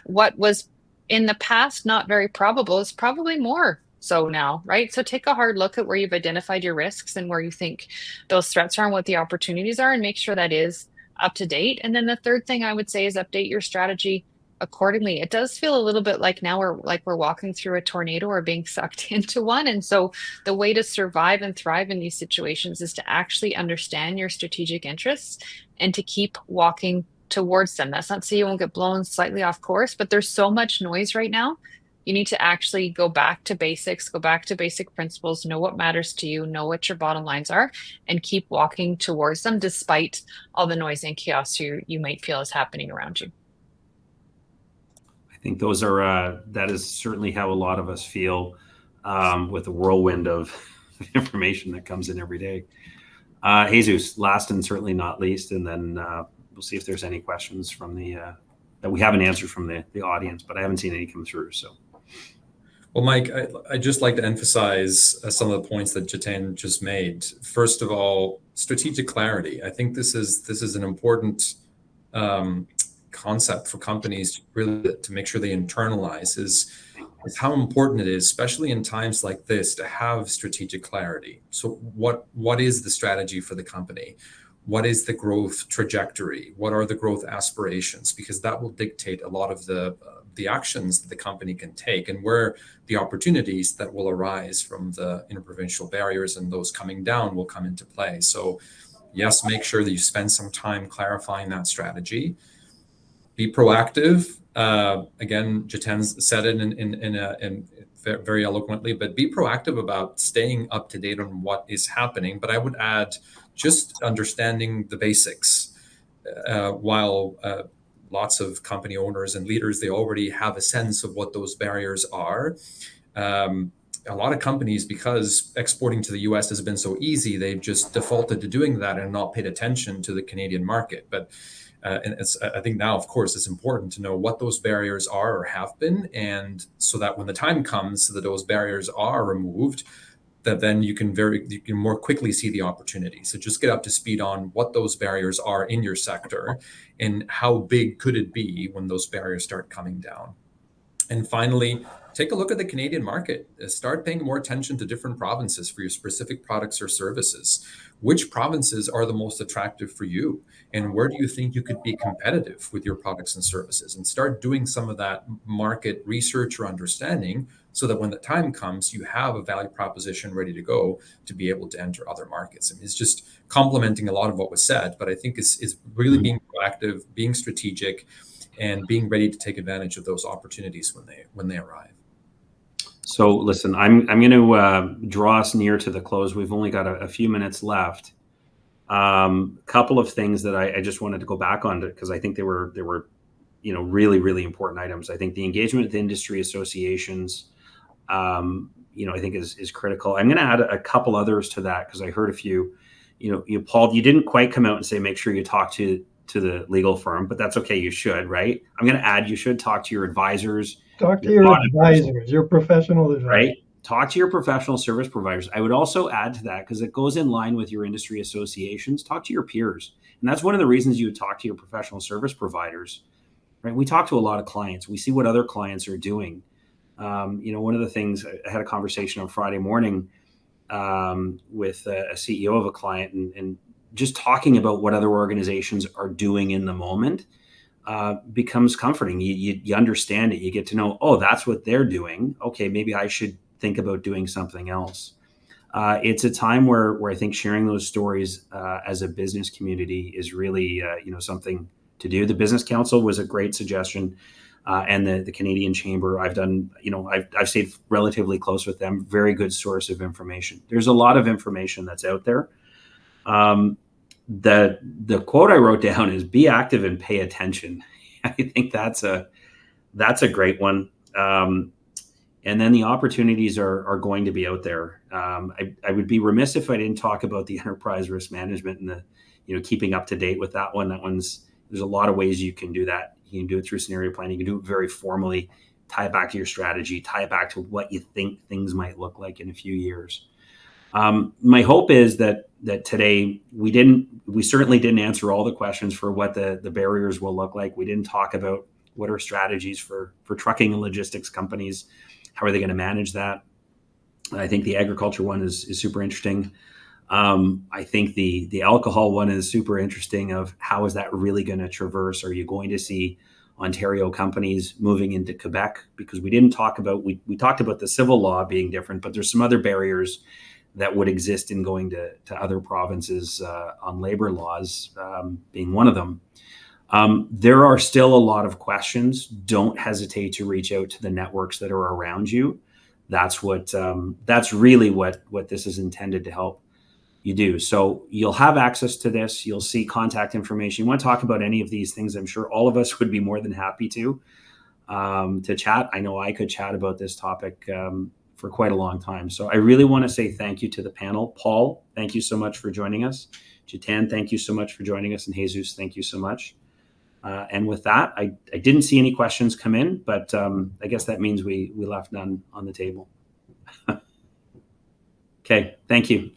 B: What was in the past not very probable is probably more so now, right? So take a hard look at where you've identified your risks and where you think those threats are and what the opportunities are, and make sure that is up to date. And then the third thing I would say is update your strategy accordingly. It does feel a little bit like now we're walking through a tornado or being sucked into one. And so the way to survive and thrive in these situations is to actually understand your strategic interests and to keep walking towards them. That's not to say you won't get blown slightly off course, but there's so much noise right now. You need to actually go back to basics, go back to basic principles, know what matters to you, know what your bottom lines are, and keep walking towards them despite all the noise and chaos you might feel is happening around you.
A: I think those are that is certainly how a lot of us feel with the whirlwind of information that comes in every day. Jesus, last and certainly not least, and then we'll see if there's any questions from the that we haven't answered from the audience, but I haven't seen any come through. So,
C: Well, Mike, I'd just like to emphasize some of the points that Jiten just made. First of all, strategic clarity. I think this is an important concept for companies really to make sure they internalize is how important it is, especially in times like this, to have strategic clarity. So what is the strategy for the company? What is the growth trajectory? What are the growth aspirations? Because that will dictate a lot of the actions that the company can take and where the opportunities that will arise from the interprovincial barriers and those coming down will come into play. So yes, make sure that you spend some time clarifying that strategy. Be proactive. Again, Jiten said it in very eloquently, but be proactive about staying up to date on what is happening. But I would add just understanding the basics. While lots of company owners and leaders, they already have a sense of what those barriers are. A lot of companies, because exporting to the US has been so easy, they've just defaulted to doing that and not paid attention to the Canadian market. But I think now, of course, it's important to know what those barriers are or have been, and so that when the time comes that those barriers are removed, that then you can more quickly see the opportunity. So just get up to speed on what those barriers are in your sector and how big could it be when those barriers start coming down. And finally, take a look at the Canadian market. Start paying more attention to different provinces for your specific products or services. Which provinces are the most attractive for you? And where do you think you could be competitive with your products and services? And start doing some of that market research or understanding so that when the time comes, you have a value proposition ready to go to be able to enter other markets. I mean, it's just complementing a lot of what was said, but I think it's really being proactive, being strategic, and being ready to take advantage of those opportunities when they arrive.
A: So listen, I'm going to draw us near to the close. We've only got a few minutes left. Couple of things that I just wanted to go back on because I think they were really, really important items. I think the engagement with industry associations, I think is critical. I'm going to add a couple others to that because I heard a few. Paul, you didn't quite come out and say make sure you talk to the legal firm, but that's okay. You should, right? I'm going to add you should talk to your advisors.
D: Talk to your advisors, your professional advisors.
A: Right? Talk to your professional service providers. I would also add to that because it goes in line with your industry associations. Talk to your peers. And that's one of the reasons you would talk to your professional service providers. Right? We talk to a lot of clients. We see what other clients are doing. One of the things, I had a conversation on Friday morning with a CEO of a client and just talking about what other organizations are doing in the moment becomes comforting. You understand it. You get to know, oh, that's what they're doing. Okay, maybe I should think about doing something else. It's a time where I think sharing those stories as a business community is really something to do. The Business Council was a great suggestion, and the Canadian Chamber. I've stayed relatively close with them. Very good source of information. There's a lot of information that's out there. The quote I wrote down is "Be active and pay attention." I think that's a great one. And then the opportunities are going to be out there. I would be remiss if I didn't talk about the enterprise risk management and the keeping up to date with that one. There's a lot of ways you can do that. You can do it through scenario planning. You can do it very formally, tie it back to your strategy, tie it back to what you think things might look like in a few years. My hope is that today we certainly didn't answer all the questions for what the barriers will look like. We didn't talk about what are strategies for trucking and logistics companies. How are they going to manage that? I think the agriculture one is super interesting. I think the alcohol one is super interesting of how is that really going to traverse? Are you going to see Ontario companies moving into Quebec? Because we didn't talk about, we talked about the civil law being different, but there's some other barriers that would exist in going to other provinces on labor laws, being one of them. There are still a lot of questions. Don't hesitate to reach out to the networks that are around you. That's really what this is intended to help you do. So you'll have access to this. You'll see contact information. You want to talk about any of these things, I'm sure all of us would be more than happy to chat. I know I could chat about this topic for quite a long time. So I really want to say thank you to the panel. Paul, thank you so much for joining us. Jiten, thank you so much for joining us. And Jesus, thank you so much. And with that, I didn't see any questions come in, but I guess that means we left none on the table. Okay, thank you.